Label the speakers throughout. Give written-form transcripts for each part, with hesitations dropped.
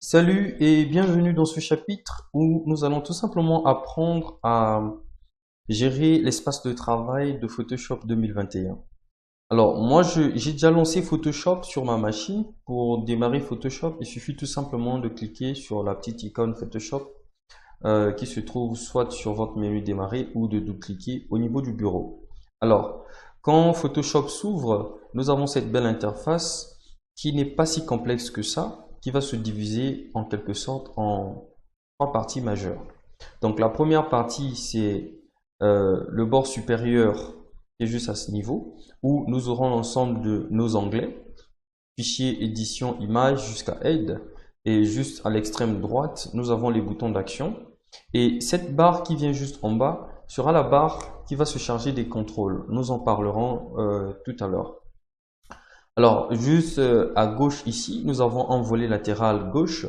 Speaker 1: Salut et bienvenue dans ce chapitre où nous allons tout simplement apprendre à gérer l'espace de travail de Photoshop 2021. Alors moi j'ai déjà lancé Photoshop sur ma machine. Pour démarrer Photoshop, il suffit tout simplement de cliquer sur la petite icône Photoshop qui se trouve soit sur votre menu démarrer ou de double-cliquer au niveau du bureau. Alors quand Photoshop s'ouvre, nous avons cette belle interface qui n'est pas si complexe que ça, qui va se diviser en quelque sorte en trois parties majeures. Donc la première partie, c'est le bord supérieur qui est juste à ce niveau, où nous aurons l'ensemble de nos onglets, fichier, édition, image jusqu'à aide. Et juste à l'extrême droite, nous avons les boutons d'action. Et cette barre qui vient juste en bas sera la barre qui va se charger des contrôles. Nous en parlerons tout à l'heure. Alors, juste à gauche ici, nous avons un volet latéral gauche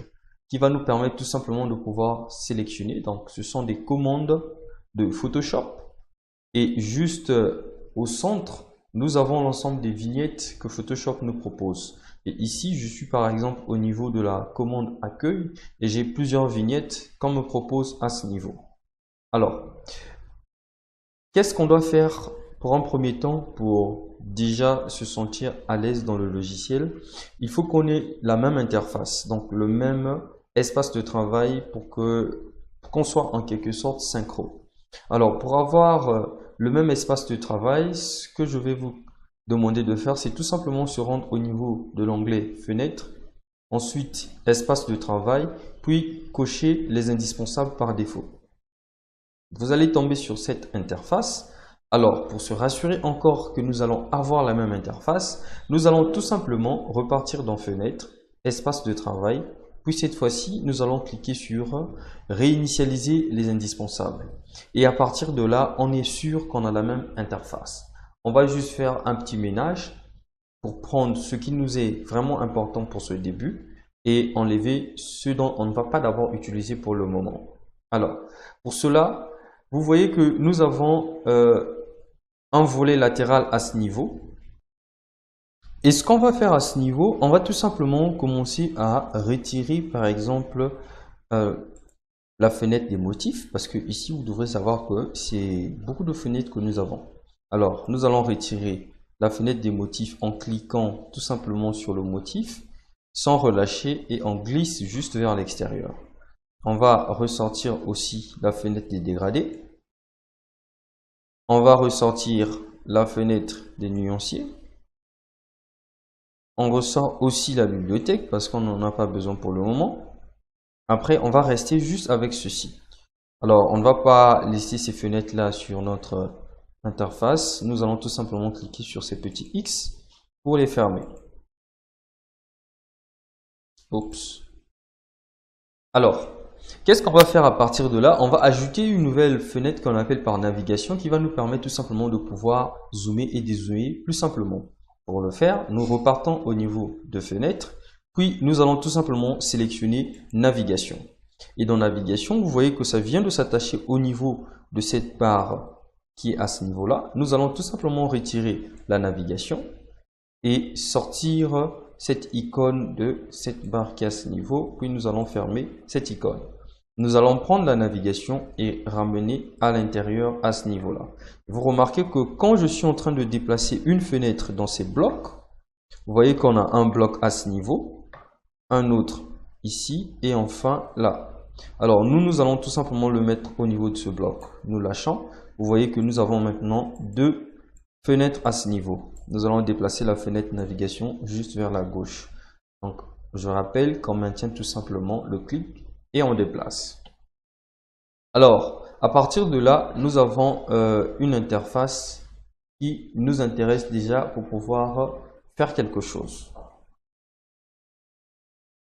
Speaker 1: qui va nous permettre tout simplement de pouvoir sélectionner. Donc, ce sont des commandes de Photoshop. Et juste au centre, nous avons l'ensemble des vignettes que Photoshop nous propose. Et ici, je suis par exemple au niveau de la commande accueil et j'ai plusieurs vignettes qu'on me propose à ce niveau. Alors, qu'est-ce qu'on doit faire pour un premier temps pour déjà se sentir à l'aise dans le logiciel? Il faut qu'on ait la même interface, donc le même espace de travail pour qu'on soit en quelque sorte synchro. Alors, pour avoir le même espace de travail, ce que je vais vous demander de faire, c'est tout simplement se rendre au niveau de l'onglet Fenêtre, ensuite Espace de travail, puis cocher les indispensables par défaut. Vous allez tomber sur cette interface. Alors, pour se rassurer encore que nous allons avoir la même interface, nous allons tout simplement repartir dans Fenêtre, Espace de travail, puis cette fois-ci, nous allons cliquer sur Réinitialiser les indispensables. Et à partir de là, on est sûr qu'on a la même interface. On va juste faire un petit ménage pour prendre ce qui nous est vraiment important pour ce début et enlever ce dont on ne va pas d'abord utiliser pour le moment. Alors, pour cela, vous voyez que nous avons un volet latéral à ce niveau. Et ce qu'on va faire à ce niveau, on va tout simplement commencer à retirer par exemple la fenêtre des motifs, parce que ici vous devrez savoir que c'est beaucoup de fenêtres que nous avons. Alors nous allons retirer la fenêtre des motifs en cliquant tout simplement sur le motif sans relâcher et on glisse juste vers l'extérieur. On va ressortir aussi la fenêtre des dégradés. On va ressortir la fenêtre des nuanciers. On ressort aussi la bibliothèque parce qu'on n'en a pas besoin pour le moment. Après, on va rester juste avec ceci. Alors, on ne va pas laisser ces fenêtres-là sur notre interface. Nous allons tout simplement cliquer sur ces petits X pour les fermer. Oups. Alors, qu'est-ce qu'on va faire à partir de là? On va ajouter une nouvelle fenêtre qu'on appelle par navigation qui va nous permettre tout simplement de pouvoir zoomer et dézoomer plus simplement. Pour le faire, nous repartons au niveau de fenêtre, puis nous allons tout simplement sélectionner navigation. Et dans navigation, vous voyez que ça vient de s'attacher au niveau de cette barre qui est à ce niveau-là. Nous allons tout simplement retirer la navigation et sortir cette icône de cette barre qui est à ce niveau, puis nous allons fermer cette icône. Nous allons prendre la navigation et ramener à l'intérieur à ce niveau-là. Vous remarquez que quand je suis en train de déplacer une fenêtre dans ces blocs, vous voyez qu'on a un bloc à ce niveau, un autre ici et enfin là. Alors nous allons tout simplement le mettre au niveau de ce bloc. Nous lâchons. Vous voyez que nous avons maintenant deux fenêtres à ce niveau. Nous allons déplacer la fenêtre navigation juste vers la gauche. Donc je rappelle qu'on maintient tout simplement le clic et on déplace. Alors, à partir de là, nous avons une interface qui nous intéresse déjà pour pouvoir faire quelque chose.